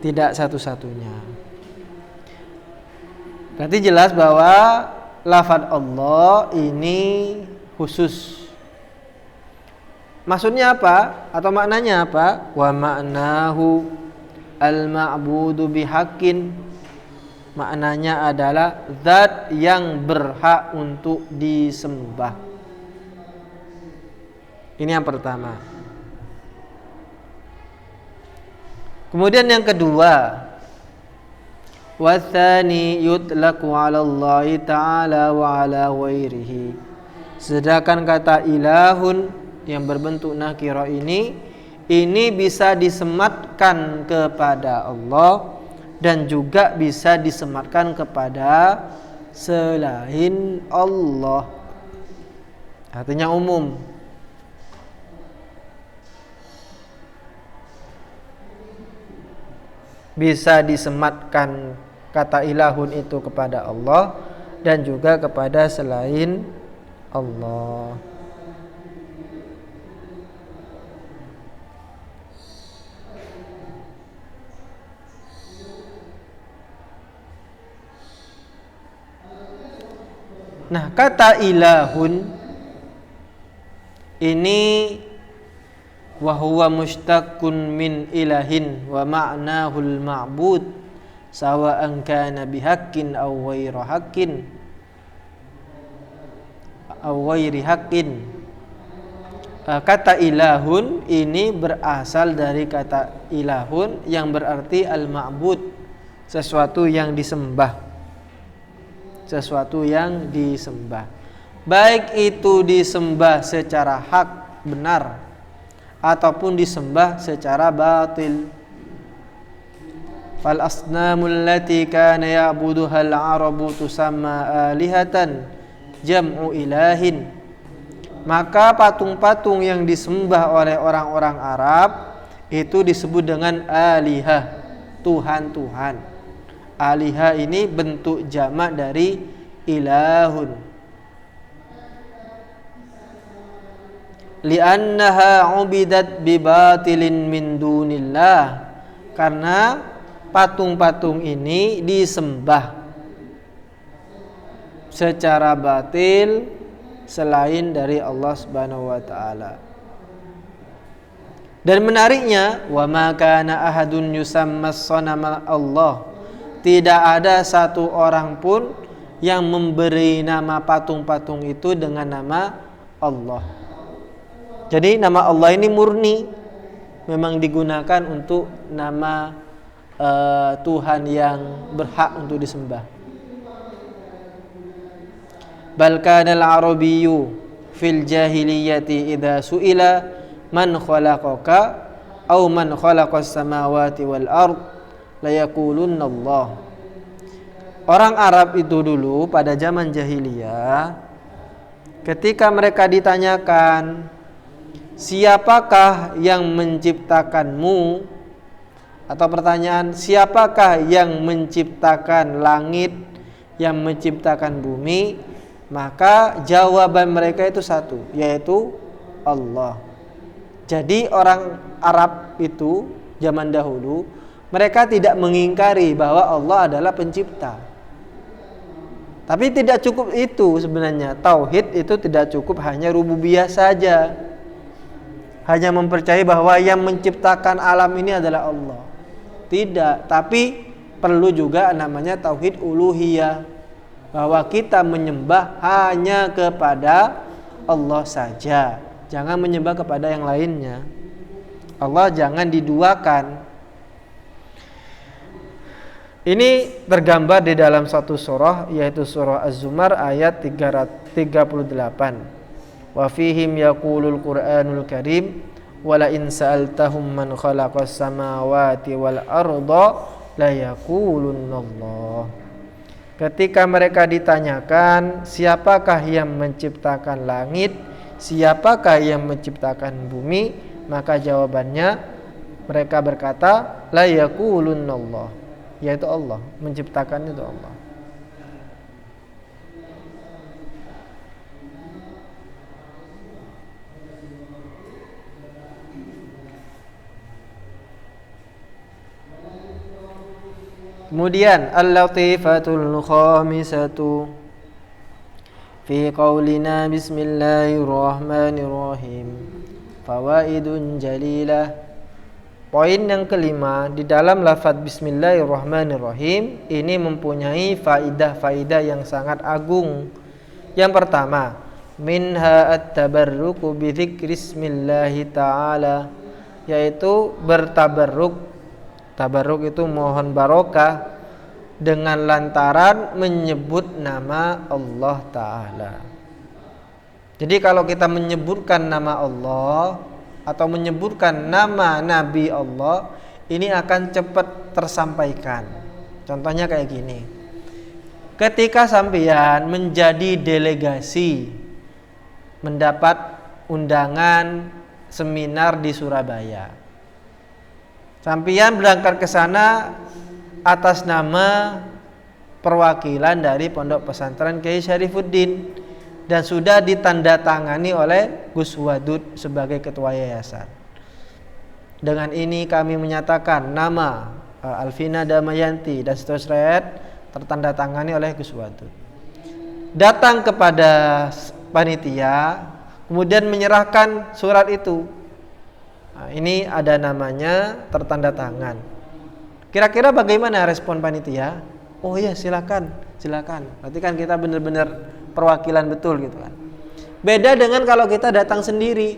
Tidak satu-satunya. Berarti jelas bahwa lafaz Allah ini khusus. Maksudnya apa? Atau maknanya apa? Wa ma'nahu al-ma'budu bihaqqin. Maknanya adalah zat yang berhak untuk disembah. Ini yang pertama. Kemudian yang kedua, watsani yutlaqu 'ala Allah ta'ala wa 'ala ghairihi. Sedangkan kata ilahun yang berbentuk nakirah ini bisa disematkan kepada Allah dan juga bisa disematkan kepada selain Allah. Artinya umum. Bisa disematkan kata ilahun itu kepada Allah dan juga kepada selain Allah. Nah, kata ilahun ini wa huwa mushtaqun min ilahin wa ma'nahul ma'bud sawa'an kana bihaqqin aw ghairi haqqin aw ghairi haqqin. Kata ilahun ini berasal dari kata ilahun yang berarti al-ma'bud, sesuatu yang disembah. Sesuatu yang disembah. Baik itu disembah secara hak benar ataupun disembah secara batil. Fal asnamul lati kana ya'buduha al-arabu tusamma alihatan jam'u ilahin. Maka patung-patung yang disembah oleh orang-orang Arab itu disebut dengan alihah, Tuhan-Tuhan. Alihah ini bentuk jamak dari ilahun. Li'annaha ubidat bibatilin min dunillah, karena patung-patung ini disembah secara batil selain dari Allah Subhanahu wa taala. Dan menariknya, wa ma kana ahadun yusammas sanama Allah. Tidak ada satu orang pun yang memberi nama patung-patung itu dengan nama Allah. Jadi nama Allah ini murni, memang digunakan untuk nama Tuhan yang berhak untuk disembah. Bal kana al-arabiyyu fil jahiliyati idza su'ila man khalaqaka aw man khalaqas samawati wal ard la yaqulunna Allah. Orang Arab itu dulu pada zaman jahiliyah, ketika mereka ditanyakan siapakah yang menciptakanmu, atau pertanyaan siapakah yang menciptakan langit, yang menciptakan bumi, maka jawaban mereka itu satu, yaitu Allah. Jadi orang Arab itu zaman dahulu mereka tidak mengingkari bahwa Allah adalah pencipta. Tapi tidak cukup itu sebenarnya. Tauhid itu tidak cukup hanya rububiyah saja. Hanya mempercayai bahwa yang menciptakan alam ini adalah Allah. Tidak, tapi perlu juga namanya tauhid uluhiyah, bahwa kita menyembah hanya kepada Allah saja, jangan menyembah kepada yang lainnya. Allah jangan diduakan. Ini tergambar di dalam satu surah, yaitu surah Az-Zumar ayat 338. Wa fihim yaqulul Qur'anul Karim wala in sa'altahum man khalaqas samawati wal arda la yaqulunallah. Ketika mereka ditanyakan siapakah yang menciptakan langit, siapakah yang menciptakan bumi, maka jawabannya mereka berkata la yaqulunallah, yaitu Allah, menciptakan itu Allah. Kemudian al-latifatul khamisatu fi qaulina bismillahirrahmanirrahim fawaidun jalilah. Poin yang kelima, di dalam lafaz bismillahirrahmanirrahim ini mempunyai faidah-faidah yang sangat agung. Yang pertama, minha at-tabarruku bi dzikrismillahi ta'ala, yaitu bertabarruk. Tabarruk itu mohon barokah dengan lantaran menyebut nama Allah Ta'ala. Jadi kalau kita menyebutkan nama Allah atau menyebutkan nama Nabi Allah, ini akan cepat tersampaikan. Contohnya kayak gini. Ketika sampeyan menjadi delegasi mendapat undangan seminar di Surabaya, sampeyan berangkat ke sana atas nama perwakilan dari Pondok Pesantren Kiai Syarifuddin dan sudah ditandatangani oleh Gus Wadud sebagai ketua yayasan. Dengan ini kami menyatakan nama Alvina Damayanti dan seterusnya tertandatangani oleh Gus Wadud. Datang kepada panitia, kemudian menyerahkan surat itu. Nah, ini ada namanya, tertanda tangan. Kira-kira bagaimana respon panitia? Oh iya, silakan. Berarti kan kita benar-benar perwakilan betul gitu kan. Beda dengan kalau kita datang sendiri,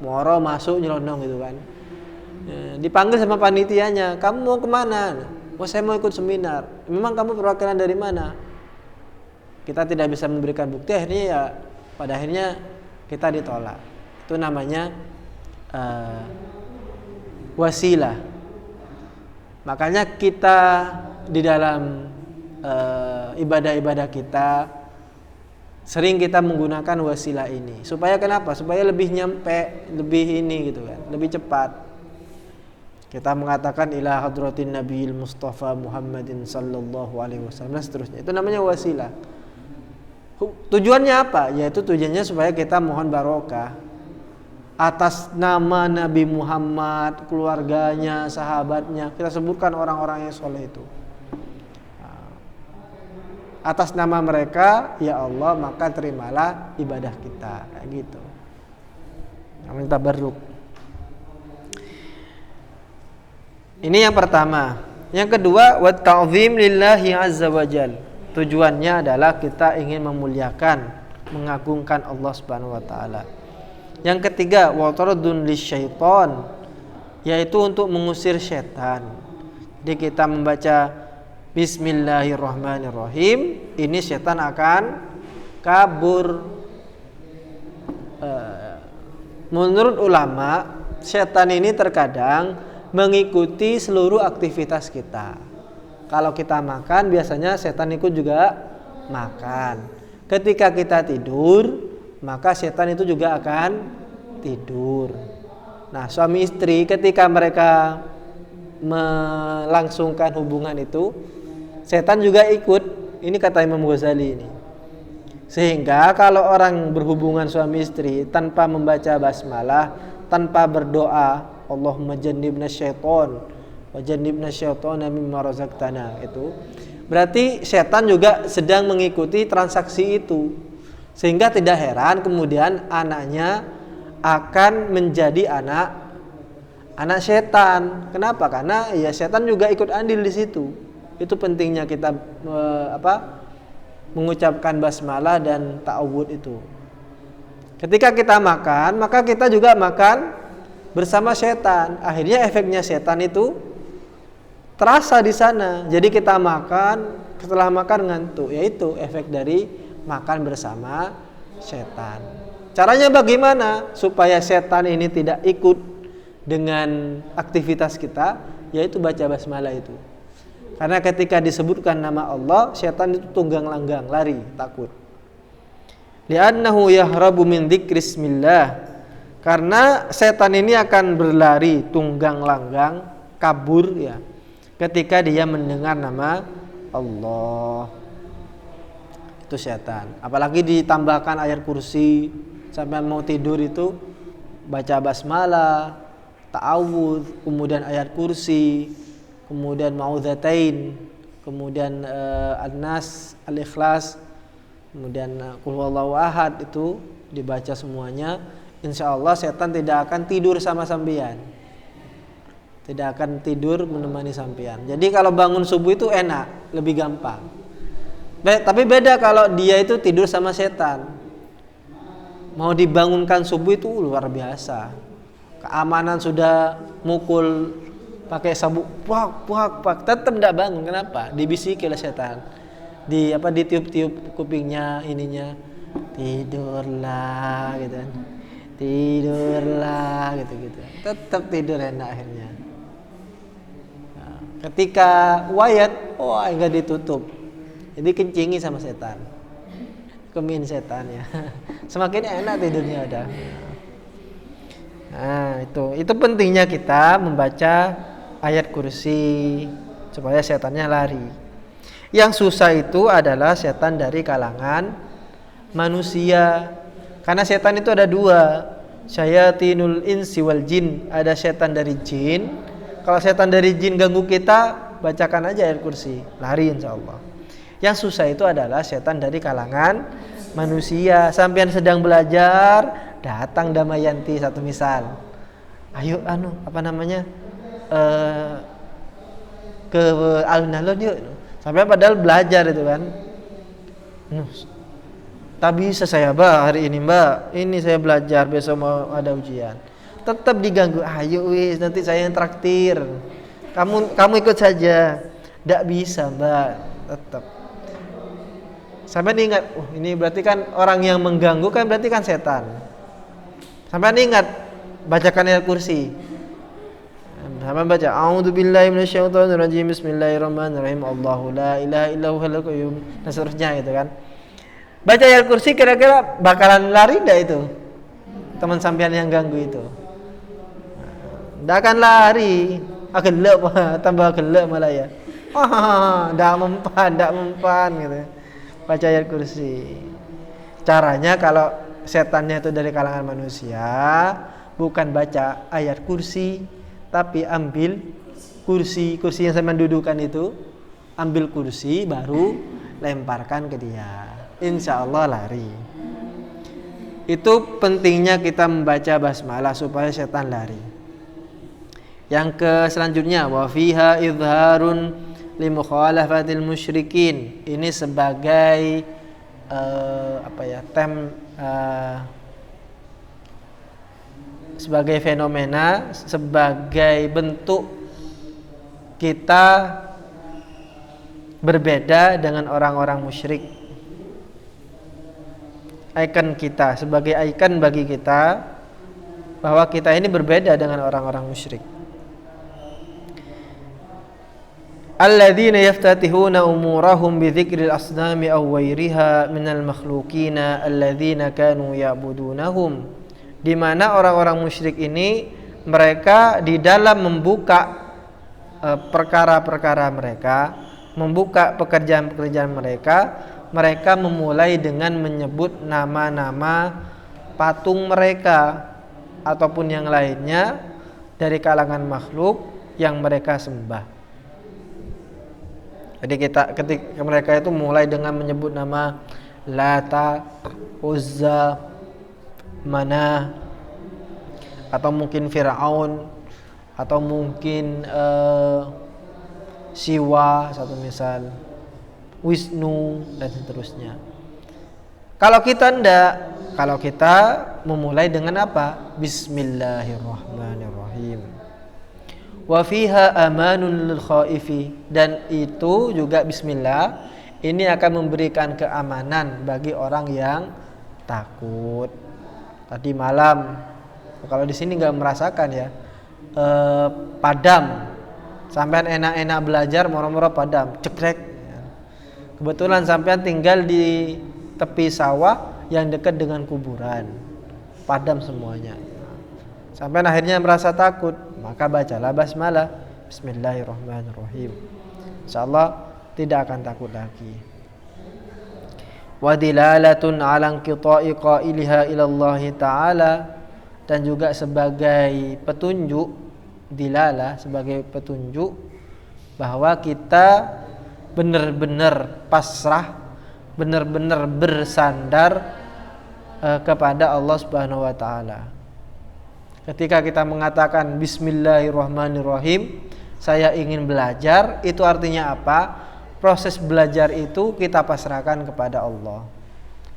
moro masuk nyelonong gitu kan. Dipanggil sama panitianya, kamu mau kemana? Oh saya mau ikut seminar. Memang kamu perwakilan dari mana? Kita tidak bisa memberikan bukti, akhirnya ya pada akhirnya kita ditolak. Itu namanya wasilah. Makanya kita di dalam ibadah-ibadah kita sering kita menggunakan wasilah ini. Supaya kenapa? Supaya lebih nyampe, lebih ini gitu kan, lebih cepat. Kita mengatakan ila hadratin nabiyil mustafa Muhammadin sallallahu alaihi wasallam dan seterusnya. Itu namanya wasilah. Tujuannya apa? Yaitu tujuannya supaya kita mohon barokah atas nama Nabi Muhammad, keluarganya, sahabatnya. Kita sebutkan orang-orang yang soleh itu. Atas nama mereka, ya Allah, maka terimalah ibadah kita. Kayak gitu. Namanya tabarruk. Ini yang pertama. Yang kedua, wa ta'zim lillahi azza wajal. Tujuannya adalah kita ingin memuliakan, mengagungkan Allah Subhanahu wa taala. Yang ketiga, wa tardun lisyaiton, yaitu untuk mengusir setan. Jadi kita membaca bismillahirrahmanirrahim, ini setan akan kabur. Menurut ulama, setan ini terkadang mengikuti seluruh aktivitas kita. Kalau kita makan, biasanya setan ikut juga makan. Ketika kita tidur, maka setan itu juga akan tidur. Nah, suami istri ketika mereka melangsungkan hubungan itu, setan juga ikut. Ini kata Imam Ghazali ini. Sehingga kalau orang berhubungan suami istri tanpa membaca basmalah, tanpa berdoa, Allahumma jannibna syaiton wa jannibna syaitana mimma razaqtana, itu berarti setan juga sedang mengikuti transaksi itu. Sehingga tidak heran kemudian anaknya akan menjadi anak setan. Kenapa? Karena ya setan juga ikut andil di situ. Itu pentingnya kita mengucapkan basmalah dan ta'awudz itu. Ketika kita makan, maka kita juga makan bersama setan. Akhirnya efeknya setan itu terasa di sana. Jadi kita makan, setelah makan ngantuk, yaitu efek dari makan bersama setan. Caranya bagaimana supaya setan ini tidak ikut dengan aktivitas kita? Yaitu baca basmalah itu. Karena ketika disebutkan nama Allah, setan itu tunggang langgang, lari, takut. Li'annahu yahrabu min dzikrismillah. Karena setan ini akan berlari tunggang langgang, kabur ya, ketika dia mendengar nama Allah. Itu setan. Apalagi ditambahkan ayat kursi, sampai mau tidur itu baca basmalah, ta'awudz, kemudian ayat kursi, kemudian Ma'udzatain, kemudian An-Nas, Al-Ikhlas, kemudian Qul huwallahu ahad, itu dibaca semuanya. Insya Allah setan tidak akan tidur sama sampean, tidak akan tidur menemani sampean. Jadi kalau bangun subuh itu enak, lebih gampang. Tapi beda kalau dia itu tidur sama setan. Mau dibangunkan subuh itu luar biasa. Keamanan sudah mukul pakai sabuk, puak, tetap tidak bangun. Kenapa? Dibisiki oleh setan. Ditiup-tiup kupingnya, ininya, tidurlah gitu kan. Tidurlah gitu. Tetap tidur enak akhirnya. Nah, ketika wayat, enggak ditutup. Jadi kencingi sama setan. Kemin setan ya. Semakin enak tidurnya udah. Nah, itu pentingnya kita membaca ayat kursi supaya setannya lari. Yang susah itu adalah setan dari kalangan manusia. Karena setan itu ada dua, syayatinul insi wal jin. Ada setan dari jin. Kalau setan dari jin ganggu kita, bacakan aja ayat kursi, lari insyaallah. Yang susah itu adalah setan dari kalangan manusia. Sampean sedang belajar, datang Damayanti satu misal, ayo ke alun-alun yuk. Sampai padahal belajar itu kan. Tak bisa saya hari ini mbak, ini saya belajar, besok mau ada ujian. Tetap diganggu, ayo wis nanti saya yang traktir, kamu ikut saja. Tidak bisa mbak, tetap. Sampai ingat, ini berarti kan orang yang mengganggu kan berarti kan setan. Sampai ingat, bacakan ayat kursi. Sampai baca, a'udzubillahi minasyaitonirrajim, bismillahirrahmanirrahim, Allahu la ilaha illahu huwal qayyum, dan seterusnya gitu kan. Baca ayat kursi, kira-kira bakalan lari enggak itu teman sampean yang ganggu itu? Enggak akan lari, akan tambah gelek malah ya. Enggak mempan gitu. Baca ayat kursi. Caranya kalau setannya itu dari kalangan manusia, bukan baca ayat kursi, tapi ambil kursi yang sampean dudukan itu, ambil kursi baru lemparkan ke dia. Insya Allah lari. Itu pentingnya kita membaca basmalah supaya setan lari. Yang selanjutnya, wa fiha idharun li mukhalafatil musyrikin. Ini sebagai sebagai fenomena, sebagai bentuk kita berbeda dengan orang-orang musyrik. Ikon kita, sebagai ikon bagi kita bahwa kita ini berbeda dengan orang-orang musyrik. Alladzina yaftatihuna umurahum bi dzikril asnami aw ghairiha minal makhluqina alladzina kanu ya'budunahum. Di mana orang-orang musyrik ini mereka di dalam membuka perkara-perkara mereka, membuka pekerjaan-pekerjaan mereka memulai dengan menyebut nama-nama patung mereka ataupun yang lainnya dari kalangan makhluk yang mereka sembah. Jadi ketika mereka itu mulai dengan menyebut nama Lata, Uzza, Manah, atau mungkin Fir'aun, atau mungkin Siwa satu misal, Wisnu dan seterusnya. Kalau kita enggak, kalau kita memulai dengan apa? Bismillahirrahmanirrahim. Wa fiha amanun lil khaifi, dan itu juga bismillah ini akan memberikan keamanan bagi orang yang takut. Tadi malam, kalau di sini enggak merasakan ya, padam. Sampean enak-enak belajar, moro-moro padam, cekrek. Kebetulan sampean tinggal di tepi sawah yang dekat dengan kuburan, padam semuanya. Sampean akhirnya merasa takut, maka bacalah basmalah, Bismillahirrahmanirrahim. Insyaallah tidak akan takut lagi. Wa dilalatun 'ala inqita'i qailiha ila Allah Ta'ala, dan juga sebagai petunjuk, dilalah sebagai petunjuk bahwa kita benar-benar pasrah, benar-benar bersandar kepada Allah Subhanahu wa taala. Ketika kita mengatakan bismillahirrahmanirrahim, saya ingin belajar, itu artinya apa? Proses belajar itu kita pasrahkan kepada Allah.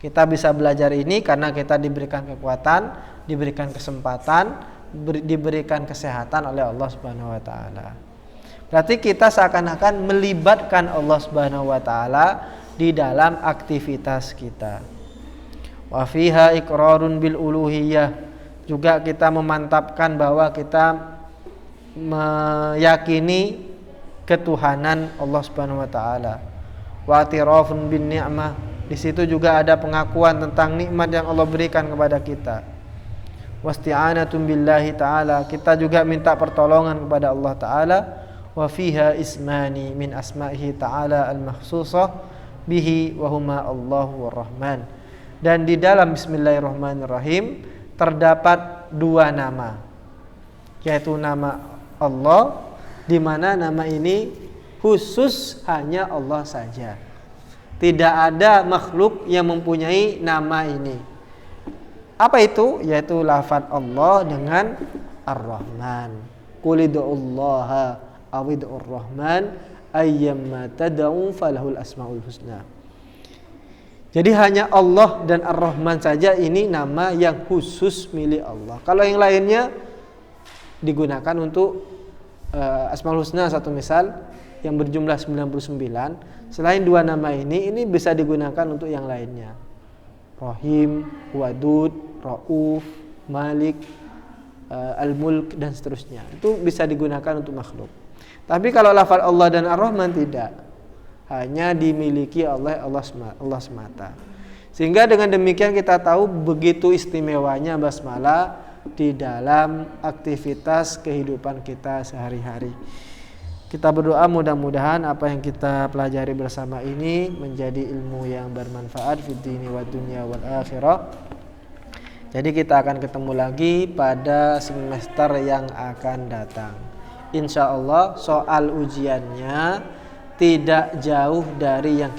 Kita bisa belajar ini karena kita diberikan kekuatan, diberikan kesempatan, diberikan kesehatan oleh Allah Subhanahu wa taala. Berarti kita seakan-akan melibatkan Allah Subhanahu wa taala di dalam aktivitas kita. Wa fiha iqrarun bil uluhiyah, juga kita memantapkan bahwa kita meyakini ketuhanan Allah Subhanahu wa taala. Wa i'tirafun bin ni'mah, di situ juga ada pengakuan tentang nikmat yang Allah berikan kepada kita. Wasti'anatun billahi ta'ala, kita juga minta pertolongan kepada Allah taala. Wa fiha ismani min asma'ihi ta'ala al-makhsusah bihi wa huma Allahu war-Rahman. Dan di dalam bismillahirrahmanirrahim terdapat dua nama, yaitu nama Allah, di mana nama ini khusus hanya Allah saja. Tidak ada makhluk yang mempunyai nama ini. Apa itu? Yaitu lafaz Allah dengan Ar-Rahman. Qul ud'ullaha aw ud'ur Rahman ayyamma tad'u falahul asmaul husna. Jadi hanya Allah dan Ar-Rahman saja ini nama yang khusus milik Allah. Kalau yang lainnya digunakan untuk Asmaul Husna, satu misal yang berjumlah 99. Selain dua nama ini bisa digunakan untuk yang lainnya. Rahim, Wadud, Rauf, Malik, Al-Mulk dan seterusnya. Itu bisa digunakan untuk makhluk. Tapi kalau lafaz Allah dan Ar-Rahman tidak. Hanya dimiliki oleh Allah semata. Sehingga dengan demikian kita tahu begitu istimewanya basmalah di dalam aktivitas kehidupan kita sehari-hari. Kita berdoa mudah-mudahan apa yang kita pelajari bersama ini menjadi ilmu yang bermanfaat fid dini wad dunya wal akhirah. Jadi kita akan ketemu lagi pada semester yang akan datang. Insya Allah soal ujiannya tidak jauh dari yang